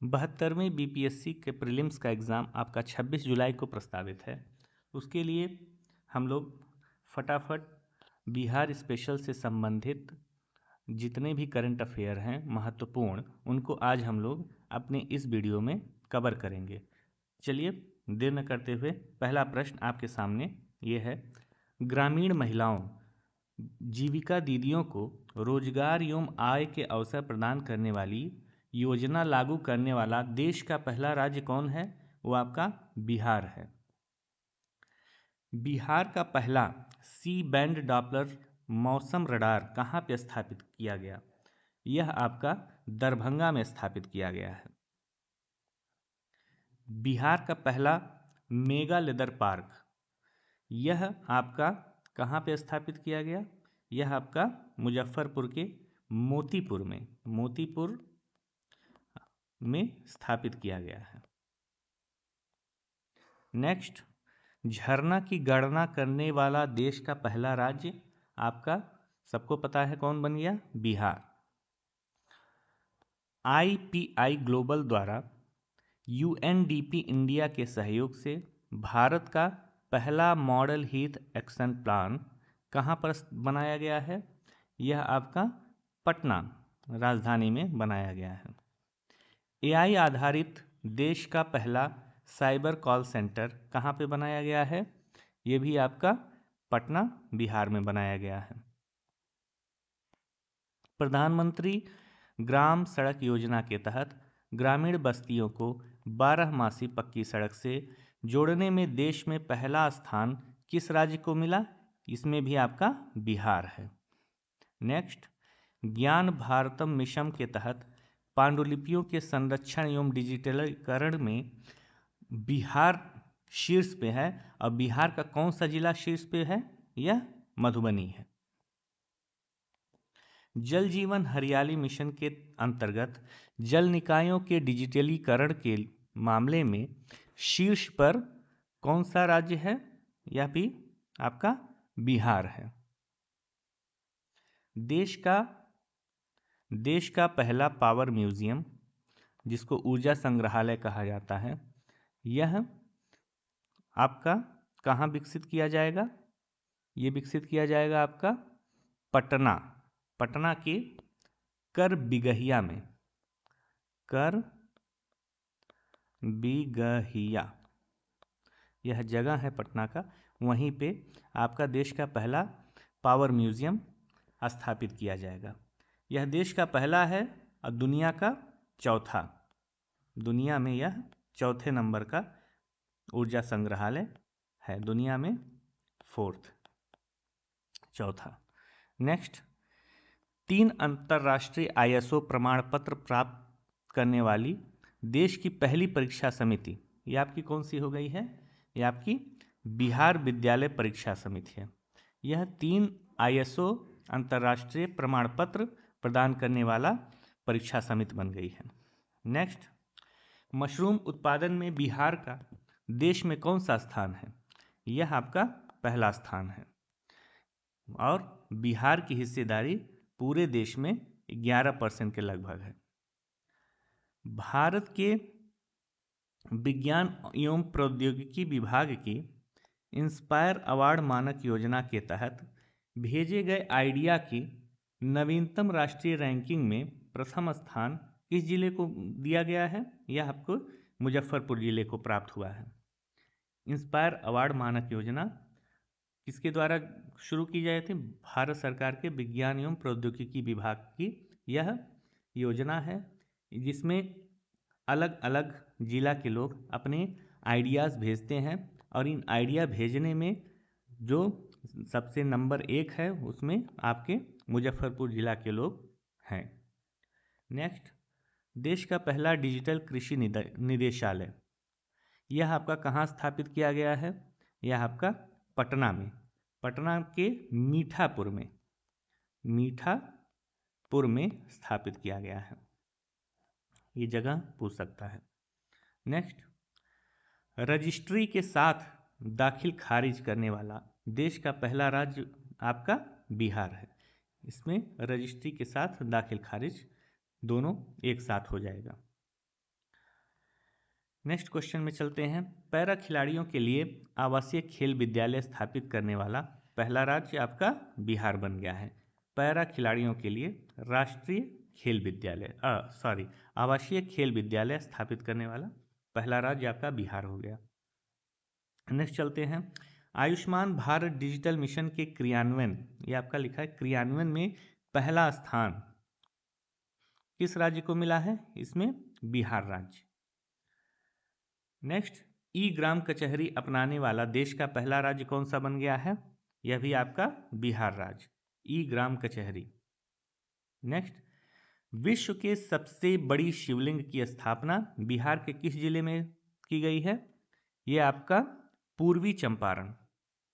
72वें BPSC के prelims का exam आपका 26 जुलाई को प्रस्तावित है। उसके लिए हम लोग फटाफट बिहार स्पेशल से संबंधित जितने भी करंट अफेयर हैं महत्वपूर्ण, उनको आज हम लोग अपने इस वीडियो में कवर करेंगे। चलिए देर न करते हुए पहला प्रश्न आपके सामने ये है, ग्रामीण महिलाओं जीविका दीदियों को रोजगार एवं आय के अवसर प्रदान करने वाली योजना लागू करने वाला देश का पहला राज्य कौन है? वो आपका बिहार है। बिहार का पहला सी बैंड डॉपलर मौसम रडार कहाँ पे स्थापित किया गया? यह आपका दरभंगा में स्थापित किया गया है। बिहार का पहला मेगा लेदर पार्क, यह आपका कहाँ पे स्थापित किया गया? यह आपका मुजफ्फरपुर के मोतीपुर में स्थापित किया गया है। नेक्स्ट, झरना की गणना करने वाला देश का पहला राज्य आपका सबको पता है कौन बन गया? बिहार। आईपीआई ग्लोबल द्वारा यूएनडीपी इंडिया के सहयोग से भारत का पहला मॉडल हीथ एक्शन प्लान कहाँ पर बनाया गया है? यह आपका पटना राजधानी में बनाया गया है। एआई आधारित देश का पहला साइबर कॉल सेंटर कहाँ पे बनाया गया है? ये भी आपका पटना बिहार में बनाया गया है। प्रधानमंत्री ग्राम सड़क योजना के तहत ग्रामीण बस्तियों को 12 पक्की सड़क से जोड़ने में देश में पहला स्थान किस राज्य को मिला? इसमें भी आपका बिहार है। नेक्स्ट, ज्ञान भारतम मिशन के तहत पांडुलिपियों के संरक्षण एवं डिजिटलीकरण में बिहार शीर्ष पे है, और बिहार का कौन सा जिला शीर्ष पे है? यह मधुबनी है। जल जीवन हरियाली मिशन के अंतर्गत जल निकायों के डिजिटलीकरण के मामले में शीर्ष पर कौन सा राज्य है? यह भी आपका बिहार है। देश का पहला पावर म्यूजियम, जिसको ऊर्जा संग्रहालय कहा जाता है, यह आपका कहाँ विकसित किया जाएगा? ये विकसित किया जाएगा आपका पटना के कर बिगहिया में। कर बिगहिया यह जगह है पटना का, वहीं पे आपका देश का पहला पावर म्यूजियम स्थापित किया जाएगा। यह देश का पहला है और दुनिया में यह चौथे नंबर का ऊर्जा संग्रहालय है, दुनिया में चौथा। नेक्स्ट, 3 अंतर्राष्ट्रीय आईएसओ प्रमाण पत्र प्राप्त करने वाली देश की पहली परीक्षा समिति, ये आपकी कौन सी हो गई है? ये आपकी बिहार विद्यालय परीक्षा समिति है। यह 3 आईएसओ अंतर्राष्ट्रीय प्रमाण पत्र प्रदान करने वाला परीक्षा समिति बन गई है। नेक्स्ट, मशरूम उत्पादन में बिहार का देश में कौन सा स्थान है? यह आपका पहला स्थान है, और बिहार की हिस्सेदारी पूरे देश में 11% के लगभग है। भारत के विज्ञान एवं प्रौद्योगिकी विभाग की इंस्पायर अवार्ड मानक योजना के तहत भेजे गए आइडिया की नवीनतम राष्ट्रीय रैंकिंग में प्रथम स्थान किस जिले को दिया गया है? यह आपको मुजफ्फरपुर जिले को प्राप्त हुआ है। इंस्पायर अवार्ड मानक योजना किसके द्वारा शुरू की जाए थी? भारत सरकार के विज्ञान एवं प्रौद्योगिकी विभाग की यह योजना है, जिसमें अलग अलग जिला के लोग अपने आइडियाज़ भेजते हैं, और इन आइडिया भेजने में जो सबसे नंबर 1 है उसमें आपके मुजफ्फरपुर जिला के लोग हैं। नेक्स्ट, देश का पहला डिजिटल कृषि निदेशालय, यह आपका कहाँ स्थापित किया गया है? यह आपका पटना में, पटना के मीठापुर में स्थापित किया गया है। ये जगह पूछ सकता है। नेक्स्ट, रजिस्ट्री के साथ दाखिल खारिज करने वाला देश का पहला राज्य आपका बिहार है। इसमें रजिस्ट्री के साथ दाखिल खारिज दोनों एक साथ हो जाएगा। नेक्स्ट क्वेश्चन में चलते हैं। पैरा खिलाड़ियों के लिए आवासीय खेल विद्यालय स्थापित करने वाला पहला राज्य आपका बिहार बन गया है। पैरा खिलाड़ियों के लिए राष्ट्रीय खेल विद्यालय आवासीय खेल विद्यालय स्थापित करने वाला पहला राज्य आपका बिहार हो गया। नेक्स्ट चलते हैं। आयुष्मान भारत डिजिटल मिशन के क्रियान्वयन, ये आपका लिखा है क्रियान्वयन में पहला स्थान किस राज्य को मिला है? इसमें बिहार राज्य। नेक्स्ट, ई ग्राम कचहरी अपनाने वाला देश का पहला राज्य कौन सा बन गया है? यह भी आपका बिहार राज्य, ई ग्राम कचहरी। नेक्स्ट, विश्व के सबसे बड़ी शिवलिंग की स्थापना बिहार के किस जिले में की गई है? यह आपका पूर्वी चंपारण,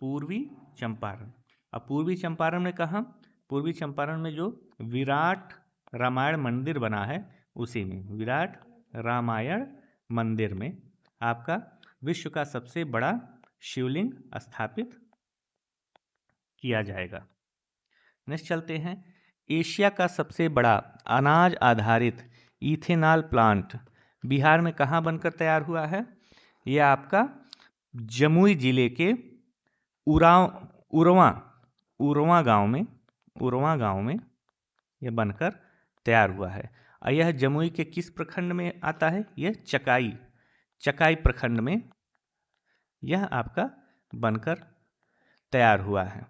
पूर्वी चंपारण। अब पूर्वी चंपारण में कहाँ? पूर्वी चंपारण में जो विराट रामायण मंदिर बना है उसी में, विराट रामायण मंदिर में आपका विश्व का सबसे बड़ा शिवलिंग स्थापित किया जाएगा। नेक्स्ट चलते हैं। एशिया का सबसे बड़ा अनाज आधारित इथेनॉल प्लांट बिहार में कहाँ बनकर तैयार हुआ है? यह आपका जमुई जिले के उरवा गांव में यह बनकर तैयार हुआ है। और यह जमुई के किस प्रखंड में आता है? यह चकाई प्रखंड में यह आपका बनकर तैयार हुआ है।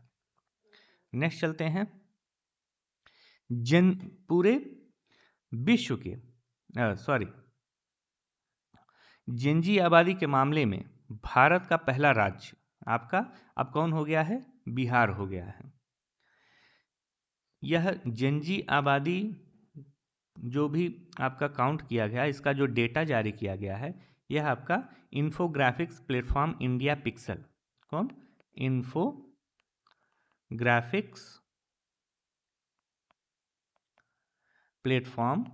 नेक्स्ट चलते हैं। पूरे विश्व के जनजी आबादी के मामले में भारत का पहला राज्य आपका अब कौन हो गया है? बिहार हो गया है। यह जनजी आबादी जो भी आपका काउंट किया गया, इसका जो डेटा जारी किया गया है, यह आपका इन्फोग्राफिक्स प्लेटफॉर्म इंडिया पिक्सल, कौन? इन्फोग्राफिक्स प्लेटफॉर्म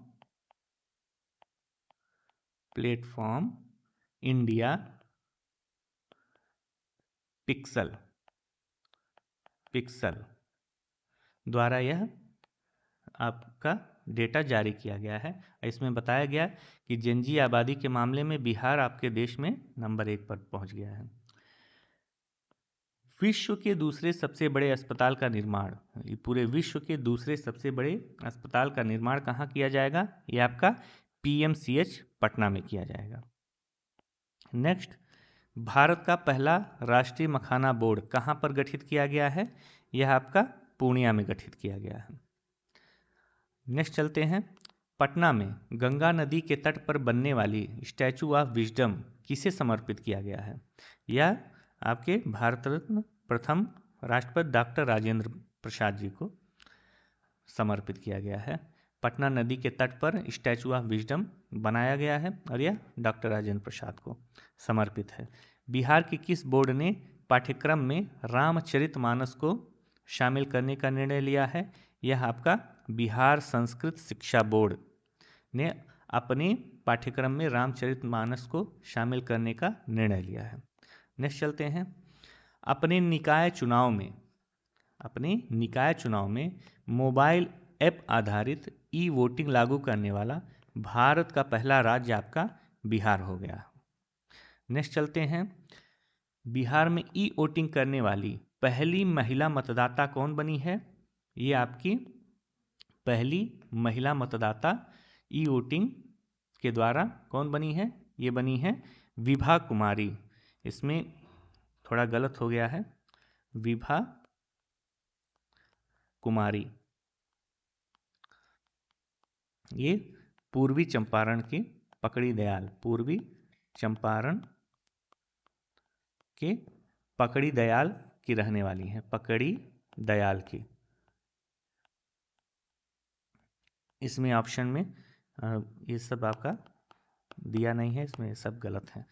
इंडिया पिक्सल द्वारा यह आपका डेटा जारी किया गया है। इसमें बताया गया कि जनजी आबादी के मामले में बिहार आपके देश में नंबर 1 पर पहुंच गया है। विश्व के दूसरे सबसे बड़े अस्पताल का निर्माण, पूरे विश्व के दूसरे सबसे बड़े अस्पताल का निर्माण कहाँ किया जाएगा? ये आपका PMCH पटना में किया जाएगा। नेक्स्ट, भारत का पहला राष्ट्रीय मखाना बोर्ड कहाँ पर गठित किया गया है? यह आपका पूर्णिया में गठित किया गया है। नेक्स्ट चलते हैं। पटना में गंगा नदी के तट पर बनने वाली स्टैचू ऑफ विजडम किसे समर्पित किया गया है? यह आपके भारत रत्न प्रथम राष्ट्रपति डॉक्टर राजेंद्र प्रसाद जी को समर्पित किया गया है। पटना नदी के तट पर स्टैचू ऑफ विजडम बनाया गया है और यह डॉक्टर राजेंद्र प्रसाद को समर्पित है। बिहार के किस बोर्ड ने पाठ्यक्रम में रामचरितमानस को शामिल करने का निर्णय लिया है? यह आपका बिहार संस्कृत शिक्षा बोर्ड ने अपने पाठ्यक्रम में रामचरितमानस को शामिल करने का निर्णय लिया है। नेक्स्ट चलते हैं। अपने निकाय चुनाव में मोबाइल ऐप आधारित ई वोटिंग लागू करने वाला भारत का पहला राज्य आपका बिहार हो गया। नेक्स्ट चलते हैं। बिहार में ई वोटिंग करने वाली पहली महिला मतदाता कौन बनी है? ये आपकी पहली महिला मतदाता ई वोटिंग के द्वारा कौन बनी है? ये बनी है विभा कुमारी। इसमें थोड़ा गलत हो गया है, विभा कुमारी। ये पूर्वी चंपारण के पकड़ी दयाल की रहने वाली हैं, पकड़ी दयाल की। इसमें ऑप्शन में ये सब आपका दिया नहीं है, इसमें सब गलत है।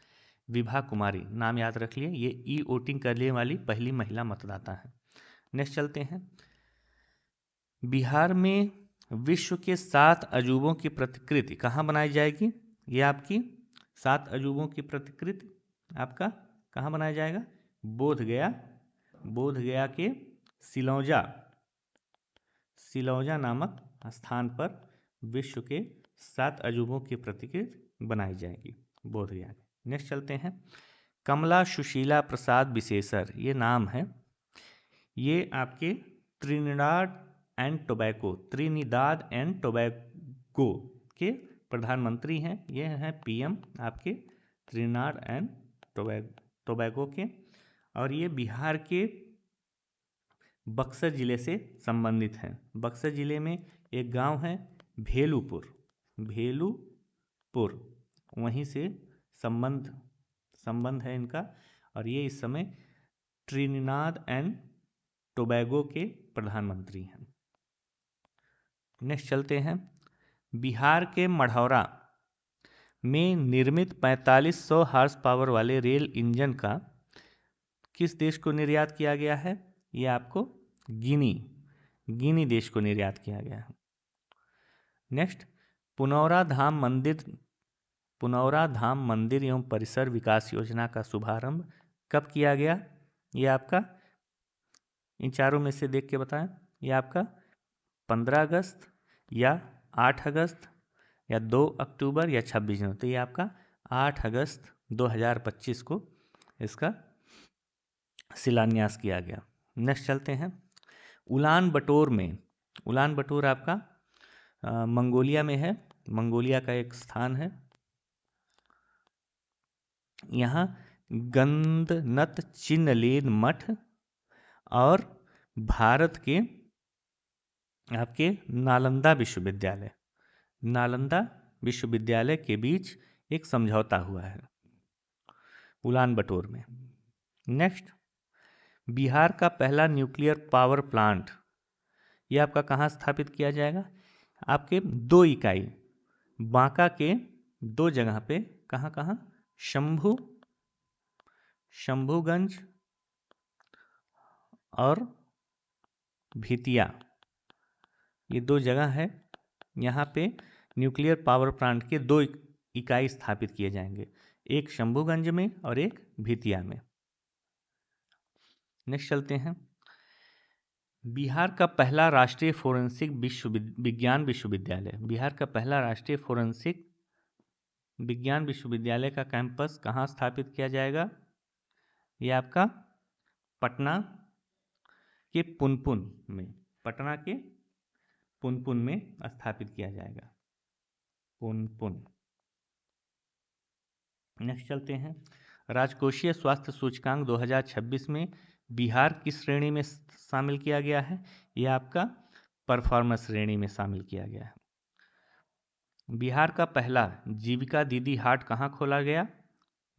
विभा कुमारी नाम याद रख लिए, ये ई वोटिंग करने वाली पहली महिला मतदाता है। नेक्स्ट चलते हैं। बिहार में विश्व के 7 अजूबों की प्रतिकृति कहाँ बनाई जाएगी? ये आपकी 7 अजूबों की प्रतिकृति आपका कहाँ बनाया जाएगा? बोधगया के सिलौजा नामक स्थान पर विश्व के 7 अजूबों की प्रतिकृति बनाई जाएगी बोधगया। नेक्स्ट चलते हैं, कमला सुशीला प्रसाद विशेषर, ये नाम है, ये आपके त्रिनिदाद एंड टोबैगो के प्रधानमंत्री हैं। ये हैं पीएम आपके त्रिनिदाद एंड टोबैगो के, और ये बिहार के बक्सर ज़िले से संबंधित हैं। बक्सर ज़िले में एक गांव है भेलूपुर, वहीं से संबंध है इनका, और ये इस समय ट्रिनिदाद एंड टोबैगो के प्रधानमंत्री हैं। नेक्स्ट चलते हैं, बिहार के मढ़ौरा में निर्मित 4500 हार्स पावर वाले रेल इंजन का किस देश को निर्यात किया गया है? ये आपको गिनी देश को निर्यात किया गया है। नेक्स्ट, पुनौरा धाम मंदिर एवं परिसर विकास योजना का शुभारंभ कब किया गया? ये आपका इन चारों में से देख के बताएं। ये आपका 15 अगस्त या 8 अगस्त या 2 अक्टूबर या 26 जनवरी। तो ये आपका 8 अगस्त 2025 को इसका शिलान्यास किया गया। नेक्स्ट चलते हैं, उलान बटोर आपका मंगोलिया में है, मंगोलिया का एक स्थान है। यहाँ गंदनत चिनलेन मठ और भारत के आपके नालंदा विश्वविद्यालय के बीच एक समझौता हुआ है उलान बटोर में। नेक्स्ट, बिहार का पहला न्यूक्लियर पावर प्लांट, ये आपका कहाँ स्थापित किया जाएगा? आपके 2 इकाई बांका के 2 जगह पे, कहाँ? शंभूगंज और भितिया, ये 2 जगह है। यहाँ पे न्यूक्लियर पावर प्लांट के 2 इकाई स्थापित किए जाएंगे, एक शंभूगंज में और एक भितिया में। नेक्स्ट चलते हैं, बिहार का पहला राष्ट्रीय फोरेंसिक विज्ञान विश्वविद्यालय, बिहार का पहला राष्ट्रीय फोरेंसिक विज्ञान विश्वविद्यालय का कैंपस कहाँ स्थापित किया जाएगा? ये आपका पटना के पुनपुन में स्थापित किया जाएगा, पुनपुन। नेक्स्ट चलते हैं, राजकोषीय स्वास्थ्य सूचकांक 2026 में बिहार किस श्रेणी में शामिल किया गया है? यह आपका परफॉर्मेंस श्रेणी में शामिल किया गया है। बिहार का पहला जीविका दीदी हाट कहाँ खोला गया?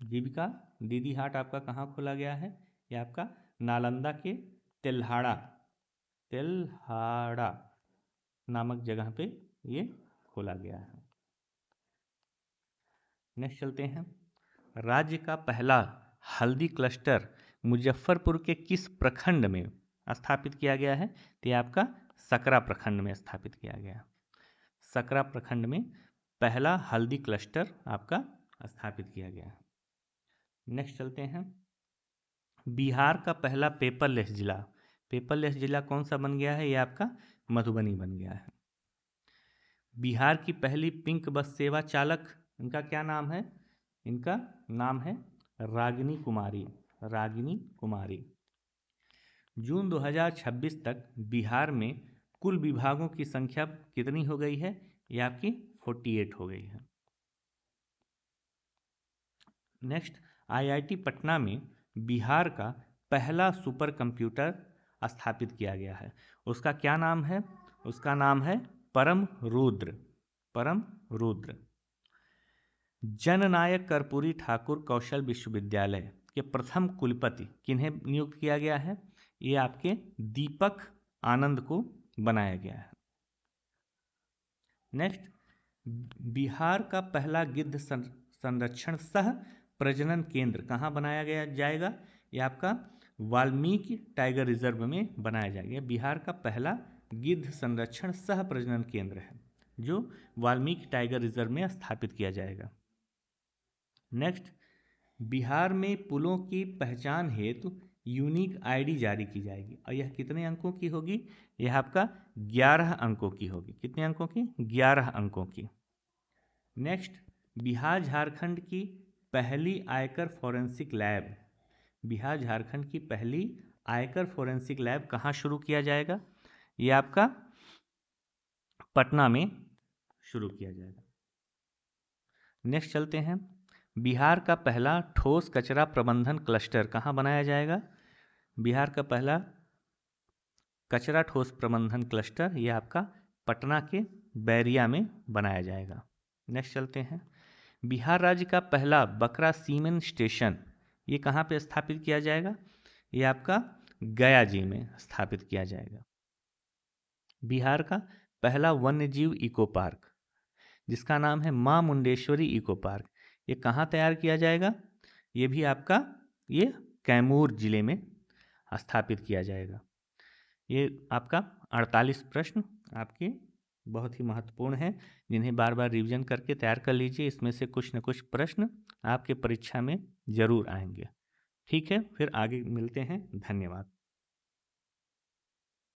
जीविका दीदी हाट आपका कहाँ खोला गया है? यह आपका नालंदा के तेल्हाड़ा नामक जगह पे ये खोला गया है। नेक्स्ट चलते हैं, राज्य का पहला हल्दी क्लस्टर मुजफ्फरपुर के किस प्रखंड में स्थापित किया गया है? तो ये आपका सकरा प्रखंड में स्थापित किया गया। सकरा प्रखंड में पहला हल्दी क्लस्टर आपका स्थापित किया गया। नेक्स्ट चलते हैं, बिहार का पहला पेपरलेस जिला कौन सा बन गया है? ये आपका मधुबनी बन गया है। बिहार की पहली पिंक बस सेवा चालक, इनका क्या नाम है? इनका नाम है रागिनी कुमारी। जून 2026 तक बिहार में कुल विभागों की संख्या कितनी हो गई है? ये आपकी 48 हो गई है। नेक्स्ट, आईआईटी पटना में बिहार का पहला सुपर कंप्यूटर स्थापित किया गया है, उसका क्या नाम है? उसका नाम है परम रुद्र। जननायक कर्पूरी ठाकुर कौशल विश्वविद्यालय के प्रथम कुलपति किन्हें नियुक्त किया गया है? ये आपके दीपक आनंद को बनाया गया है। नेक्स्ट, बिहार का पहला गिद्ध संरक्षण सह प्रजनन केंद्र कहाँ बनाया जाएगा? ये आपका वाल्मीकि टाइगर रिजर्व में बनाया जाएगा। बिहार का पहला गिद्ध संरक्षण सह प्रजनन केंद्र है जो वाल्मीकि टाइगर रिजर्व में स्थापित किया जाएगा। नेक्स्ट, बिहार में पुलों की पहचान हेतु यूनिक आईडी जारी की जाएगी और यह कितने अंकों की होगी? यह आपका 11 अंकों की होगी। कितने अंकों की? 11 अंकों की। नेक्स्ट, बिहार झारखंड की पहली आयकर फॉरेंसिक लैब, बिहार झारखंड की पहली आयकर फॉरेंसिक लैब कहाँ शुरू किया जाएगा? ये आपका पटना में शुरू किया जाएगा। नेक्स्ट चलते हैं, बिहार का पहला ठोस कचरा प्रबंधन क्लस्टर कहाँ बनाया जाएगा? बिहार का पहला कचरा ठोस प्रबंधन क्लस्टर ये आपका पटना के बैरिया में बनाया जाएगा। नेक्स्ट चलते हैं, बिहार राज्य का पहला बकरा सीमेंट स्टेशन ये कहाँ पे स्थापित किया जाएगा? ये आपका गया जी में स्थापित किया जाएगा। बिहार का पहला वन्य जीव इको पार्क जिसका नाम है मां मुंडेश्वरी इको पार्क, ये कहाँ तैयार किया जाएगा? ये भी आपका ये कैमूर जिले में स्थापित किया जाएगा। ये आपका 48 प्रश्न आपके बहुत ही महत्वपूर्ण हैं, जिन्हें बार बार रिवीजन करके तैयार कर लीजिए। इसमें से कुछ न कुछ प्रश्न आपके परीक्षा में जरूर आएंगे। ठीक है, फिर आगे मिलते हैं। धन्यवाद।